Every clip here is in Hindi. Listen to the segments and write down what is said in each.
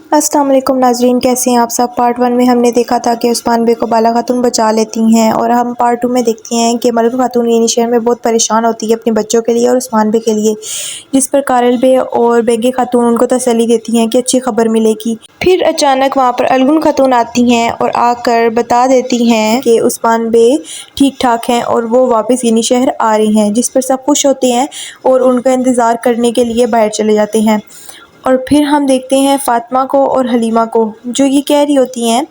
अस्सलाम वालेकुम नाजरीन, कैसे हैं आप सब। पार्ट 1 में हमने देखा था कि उस्मान बे को बाला खातून बचा लेती हैं और हम पार्ट 2 में देखते हैं कि मलका खातून यानी शहर में बहुत परेशान होती है अपने बच्चों के लिए और उस्मान बे के लिए, जिस पर कारल बे और बेगे खातून उनको तसल्ली देती हैं कि अच्छी खबर मिलेगी। फिर अचानक वहाँ पर अलगुन खातून आती हैं और आकर बता देती हैं कि उस्मान बे ठीक ठाक हैं और वो वापस यानी शहर आ रही हैं, जिस पर सब खुश होते हैं और उनका इंतज़ार करने के लिए बाहर चले जाते हैं। और फिर हम देखते हैं फ़ातिमा को और हलीमा को, जो ये कह रही होती हैं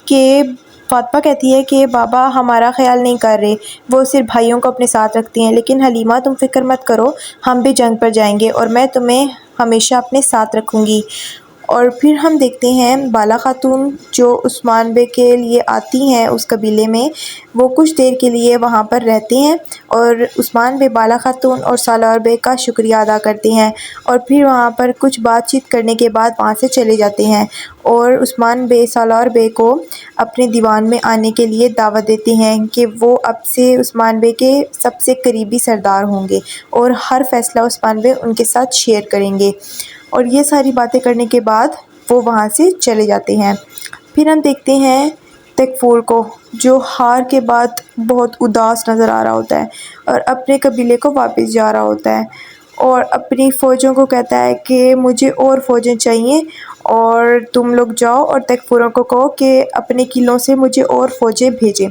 कि फ़ातिमा कहती है कि बाबा हमारा ख़्याल नहीं कर रहे, वो सिर्फ भाइयों को अपने साथ रखती हैं, लेकिन हलीमा तुम फ़िक्र मत करो, हम भी जंग पर जाएंगे और मैं तुम्हें हमेशा अपने साथ रखूँगी। और फिर हम देखते हैं बाला खातून जो उस्मान बे के लिए आती हैं उस कबीले में, वो कुछ देर के लिए वहाँ पर रहते हैं और उस्मान बे बाला खातून और सालार बे का शुक्रिया अदा करते हैं और फिर वहाँ पर कुछ बातचीत करने के बाद वहाँ से चले जाते हैं और उस्मान बे सालार बे को अपने दीवान में आने के लिए दावत देते हैं कि वो अब से उस्मान बे के सबसे करीबी सरदार होंगे और हर फैसला उस्मान बे उनके साथ शेयर करेंगे। और ये सारी बातें करने के बाद वो वहाँ से चले जाते हैं। फिर हम देखते हैं तैफूर को, जो हार के बाद बहुत उदास नज़र आ रहा होता है और अपने कबीले को वापस जा रहा होता है और अपनी फ़ौजों को कहता है कि मुझे और फ़ौजें चाहिए और तुम लोग जाओ और तैफूरों को कहो कि अपने किलों से मुझे और फ़ौजें भेजें।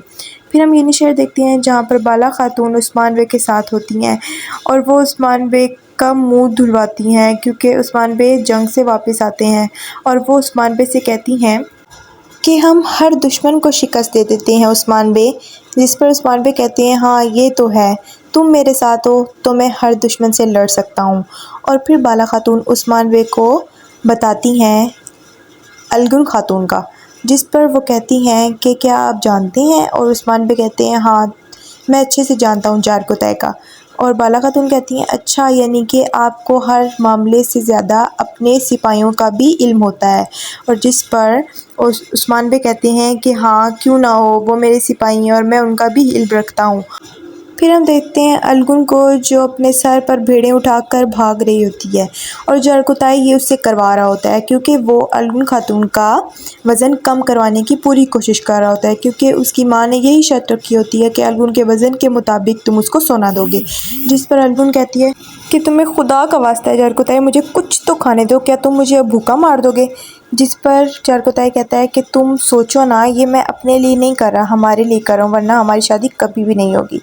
फिर हम ये शहर देखते हैं जहाँ पर बाला खातून उस्मान बे के साथ होती हैं और वो उस्मान बे का मुंह धुलवाती हैं क्योंकि उस्मान बे जंग से वापस आते हैं और वो उस्मान बे से कहती हैं कि हम हर दुश्मन को शिकस्त दे देते हैं उस्मान बे। जिस पर उस्मान बे कहते हैं हाँ ये तो है, तुम मेरे साथ हो तो मैं हर दुश्मन से लड़ सकता हूँ। और फिर बाला खातून उस्मान बे को बताती हैं अलगुन खातून का, जिस पर वो कहती हैं कि क्या आप जानते हैं, और उस्मान बे कहते हैं हाँ मैं अच्छे से जानता हूँ जार कुतै का। और बाला खातून कहती हैं अच्छा, यानी कि आपको हर मामले से ज़्यादा अपने सिपाहियों का भी इल्म होता है। और जिस पर उस्मान बे कहते हैं कि हाँ क्यों ना हो, वो मेरे सिपाही हैं और मैं उनका भी इल्म रखता हूँ। फिर हम देखते हैं अलगुन को, जो अपने सर पर भेड़ें उठाकर भाग रही होती है और जरकुताई ये उससे करवा रहा होता है क्योंकि वो अलगुन खातून का वज़न कम करवाने की पूरी कोशिश कर रहा होता है, क्योंकि उसकी माँ ने यही शर्त रखी होती है कि अलगुन के वज़न के मुताबिक तुम उसको सोना दोगे। जिस पर अलगुन कहती है कि तुम्हें खुदा का वास्ता है जरकुताई, मुझे कुछ तो खाने दो, क्या तुम मुझे अब भूखा मार दोगे। जिस पर जरकुताई कहता है कि तुम सोचो ना, ये मैं अपने लिए नहीं कर रहा, हमारे लिए कर रहा हूँ, वरना हमारी शादी कभी भी नहीं होगी।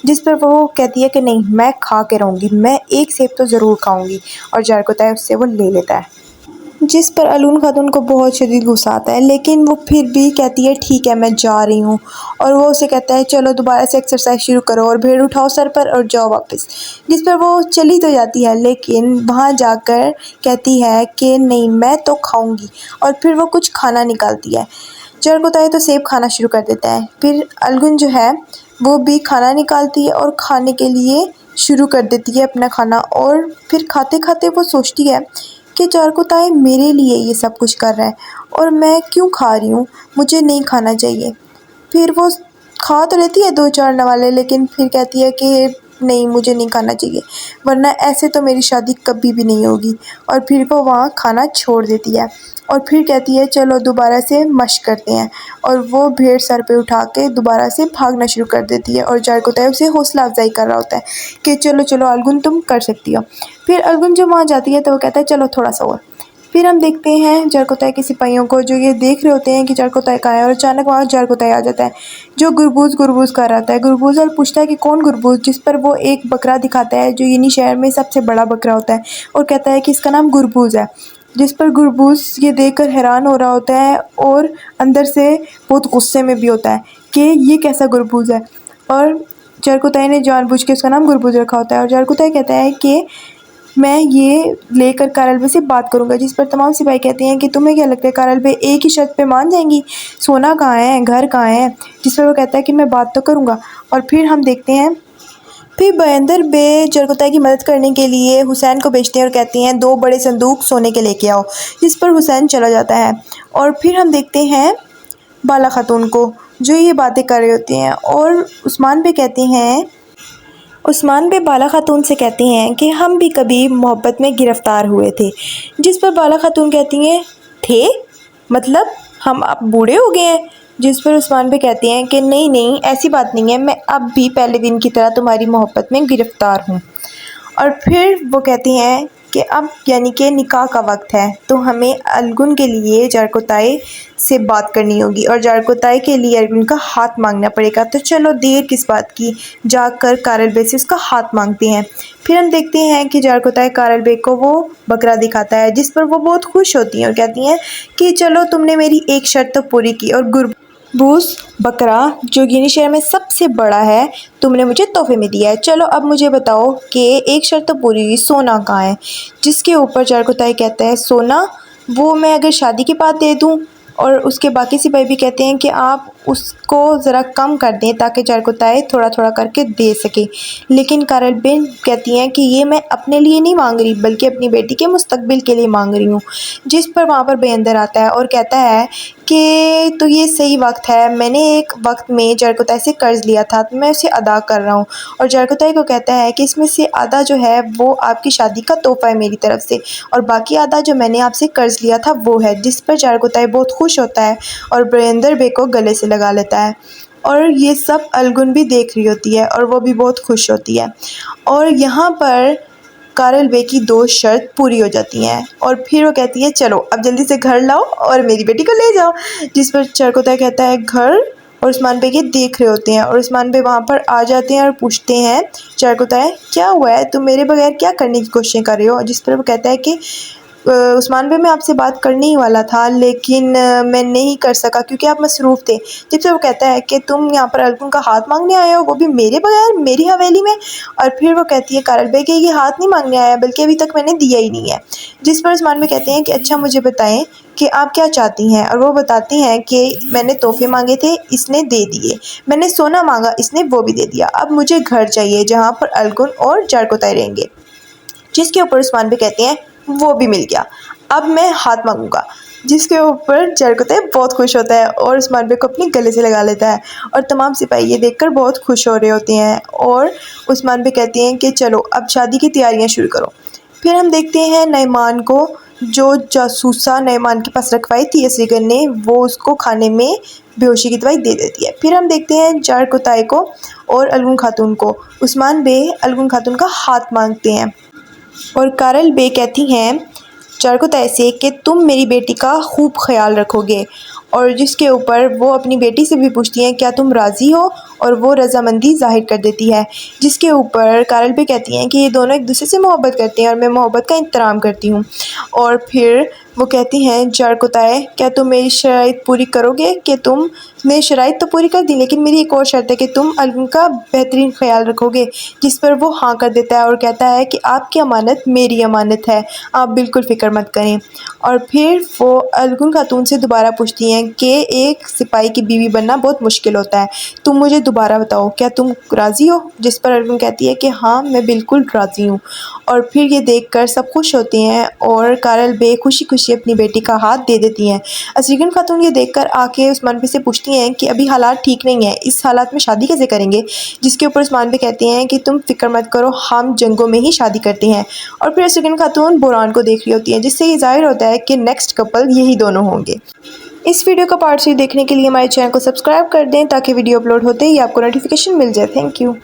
जिस पर वो कहती है कि नहीं मैं खा के रहूँगी, मैं एक सेब तो ज़रूर खाऊंगी। और जरकुताई उससे वो ले लेता है। जिस पर अलून खातून को बहुत शदीद गुस्सा आता है, लेकिन वो फिर भी कहती है ठीक है मैं जा रही हूँ। और वो उसे कहता है चलो दोबारा से एक्सरसाइज शुरू करो और भेड़ उठाओ सर पर और जाओ वापस। जिस पर वो चली तो जाती है, लेकिन वहाँ जाकर कहती है कि नहीं मैं तो खाऊंगी। और फिर वो कुछ खाना निकालती है। जरकुताई तो सेब खाना शुरू कर देता है। फिर अलगुन जो है वो भी खाना निकालती है और खाने के लिए शुरू कर देती है अपना खाना। और फिर खाते खाते वो सोचती है कि जरकुताई मेरे लिए ये सब कुछ कर रहा है और मैं क्यों खा रही हूँ, मुझे नहीं खाना चाहिए। फिर वो खा तो लेती है दो चार नवाले, लेकिन फिर कहती है कि नहीं मुझे नहीं खाना चाहिए, वरना ऐसे तो मेरी शादी कभी भी नहीं होगी। और फिर वो वहाँ खाना छोड़ देती है और फिर कहती है चलो दोबारा से मशक करते हैं। और वो भेड़ सर पे उठा के दोबारा से भागना शुरू कर देती है और जरकुताई उसे हौसला अफजाई कर रहा होता है कि चलो चलो अलगुन तुम कर सकती हो। फिर अलगुन जब वहाँ जाती है तो वो कहता है चलो थोड़ा सा और। फिर हम देखते हैं जरकुताई के सिपाहियों को, जो ये देख रहे होते हैं कि जरकुताई कहाँ है, और अचानक वहाँ जरकुताई आ जाता है जो गुरबूज गुरबूज कर रहा है गुरबूज, और पूछता है कि कौन गुरबूज। जिस पर वो एक बकरा दिखाता है जो यनी शहर में सबसे बड़ा बकरा होता है और कहता है कि इसका नाम गुरबूज है। जिस पर गुरबूज ये देखकर हैरान हो रहा होता है और अंदर से बहुत गुस्से में भी होता है कि ये कैसा गुरबूज है। और जरकुताई ने जानबूझ के उसका नाम गुरबूज रखा होता है। और जरकुताई कहता है कि मैं ये लेकर कारल बे से बात करूंगा। जिस पर तमाम सिपाही कहते हैं कि तुम्हें क्या लगता है कारल बे एक ही शर्त पे मान जाएंगी, सोना कहाँ है, घर कहाँ है। जिस पर वो कहता है कि मैं बात तो करूंगा। और फिर हम देखते हैं फिर बयंदर बे जरकुताई की मदद करने के लिए हुसैन को भेजते हैं और कहती हैं दो बड़े संदूक सोने के लेके आओ। जिस पर हुसैन चला जाता है। और फिर हम देखते हैं बाला खातून को, जो ये बातें कर रहे होते हैं और उस्मान बे कहते हैं, उस्मान बे बाला खातून से कहते हैं कि हम भी कभी मोहब्बत में गिरफ़्तार हुए थे। जिस पर बाला खातून कहती हैं थे, मतलब हम अब बूढ़े हो गए हैं। जिस पर उस्मान बे कहते हैं कि नहीं नहीं, ऐसी बात नहीं है, मैं अब भी पहले दिन की तरह तुम्हारी मोहब्बत में गिरफ़्तार हूँ। और फिर वो कहते हैं कि अब यानी कि निकाह का वक्त है, तो हमें अलगुन के लिए जारकोताय से बात करनी होगी और जारकोताय के लिए अलगुन का हाथ मांगना पड़ेगा। तो चलो देर किस बात की, जाकर कारल बे से उसका हाथ मांगते हैं। फिर हम देखते हैं कि जारकोताय कारल बे को वो बकरा दिखाता है, जिस पर वो बहुत खुश होती हैं और कहती हैं कि चलो तुमने मेरी एक शर्त तो पूरी की, और गुरबूस बकरा जो गिनी शहर में सबसे बड़ा है तुमने मुझे तोहफे में दिया है। चलो अब मुझे बताओ कि एक शर्त तो पूरी हुई, सोना कहाँ है? जिसके ऊपर जारकोताय कहता है सोना वो मैं अगर शादी के बाद दे दूँ। और उसके बाकी सिपाही भी कहते हैं कि आप उसको ज़रा कम कर दें ताकि जारकोताय थोड़ा थोड़ा करके दे सके। लेकिन कारल बेन कहती हैं कि ये मैं अपने लिए नहीं मांग रही बल्कि अपनी बेटी के मुस्तकबिल के लिए मांग रही हूँ। जिस पर वहाँ पर बे अंदर आता है और कहता है कि तो ये सही वक्त है, मैंने एक वक्त में जारकोताय से कर्ज़ लिया था तो मैं उसे अदा कर रहा हूँ। और जारकोताय को कहता है कि इसमें से आधा जो है वो आपकी शादी का तोहफ़ा है मेरी तरफ से, और बाकी आधा जो मैंने आपसे कर्ज़ लिया था वो है। जिस पर जारकोताय बहुत खुश होता है और बरेंदर बे को गले से लगा लेता है। और ये सब अलगुन भी देख रही होती है और वो भी बहुत खुश होती है। और यहाँ पर कारल बे की दो शर्त पूरी हो जाती हैं और फिर वो कहती है चलो अब जल्दी से घर लाओ और मेरी बेटी को ले जाओ। जिस पर जारकोताय कहता है घर, और उस्मान बे ये देख रहे होते हैं और उस्मान बे वहाँ पर आ जाते हैं और पूछते हैं जारकोताय क्या हुआ है, तुम मेरे बगैर क्या करने की कोशिश कर रहे हो? जिस पर वो कहता है कि उस्मान बे मैं आपसे बात करने ही वाला था लेकिन मैं नहीं कर सका क्योंकि आप मसरूफ़ थे। जब से वो कहता है कि तुम यहाँ पर अलगुन का हाथ मांगने आए हो, वो भी मेरे बगैर मेरी हवेली में। और फिर वो कहती है कारल बे कि ये हाथ नहीं मांगने आया बल्कि अभी तक मैंने दिया ही नहीं है। जिस पर उस्मान बे कहते हैं कि अच्छा मुझे बताएं कि आप क्या चाहती हैं? और वो बताती हैं कि मैंने तोहफे मांगे थे, इसने दे दिए, मैंने सोना मांगा, इसने वो भी दे दिया, अब मुझे घर चाहिए जहाँ पर अलगुन और जारकोताय रहेंगे। जिसके ऊपर उस्मान बे कहते हैं वो भी मिल गया, अब मैं हाथ मांगूंगा। जिसके ऊपर जारकोताय बहुत खुश होता है और उस्मान बे को अपने गले से लगा लेता है और तमाम सिपाही ये देखकर बहुत खुश हो रहे होते हैं। और उस्मान बे कहते हैं कि चलो अब शादी की तैयारियां शुरू करो। फिर हम देखते हैं नईमान को, जो जासूसा नईमान के पास रखवाई थी असरीगर ने, वो उसको खाने में बेहोशी की दवाई दे देती है। फिर हम देखते हैं जारकोताय को और अलगुन खातून को। उस्मान बे अलगुन खातून का हाथ मांगते हैं और कारल बे कहती हैं जारकोताय से कि तुम मेरी बेटी का खूब ख्याल रखोगे। और जिसके ऊपर वो अपनी बेटी से भी पूछती हैं क्या तुम राज़ी हो, और वो रज़ामंदी ज़ाहिर कर देती है। जिसके ऊपर कारल बे कहती हैं कि ये दोनों एक दूसरे से मोहब्बत करते हैं और मैं मोहब्बत का एहतराम करती हूँ। और फिर वो कहती हैं जारकोताय क्या तुम मेरी शराइत पूरी करोगे, कि तुम मेरी शराइत तो पूरी कर दी लेकिन मेरी एक और शर्त है कि तुम अलगुन का बेहतरीन ख्याल रखोगे। जिस पर वो हाँ कर देता है और कहता है कि आपकी अमानत मेरी अमानत है, आप बिल्कुल फ़िक्र मत करें। और फिर वो अलगुन खातून से दोबारा पूछती हैं कि एक सिपाही की बीवी बनना बहुत मुश्किल होता है, तुम मुझे दोबारा बताओ क्या तुम राज़ी हो? जिस पर अलगुन कहती है कि हाँ मैं बिल्कुल राज़ी हूँ। और फिर ये देखकर सब खुश होते हैं और कारल बे खुशी खुशी अपनी बेटी का हाथ दे देती हैं। असरीगन खातून ये देखकर आके उस्मान बे से पूछती हैं कि अभी हालात ठीक नहीं है, इस हालात में शादी कैसे करेंगे? जिसके ऊपर उस्मान बे कहते हैं कि तुम फिक्र मत करो, हम जंगों में ही शादी करते हैं। और फिर असरीगन खातून बुरहान को देख रही होती हैं, जिससे ये ज़ाहिर होता है कि नेक्स्ट कपल यही दोनों होंगे। इस वीडियो का पार्ट 3 देखने के लिए हमारे चैनल को सब्सक्राइब कर दें ताकि वीडियो अपलोड होते ही आपको नोटिफिकेशन मिल जाए। Thank you.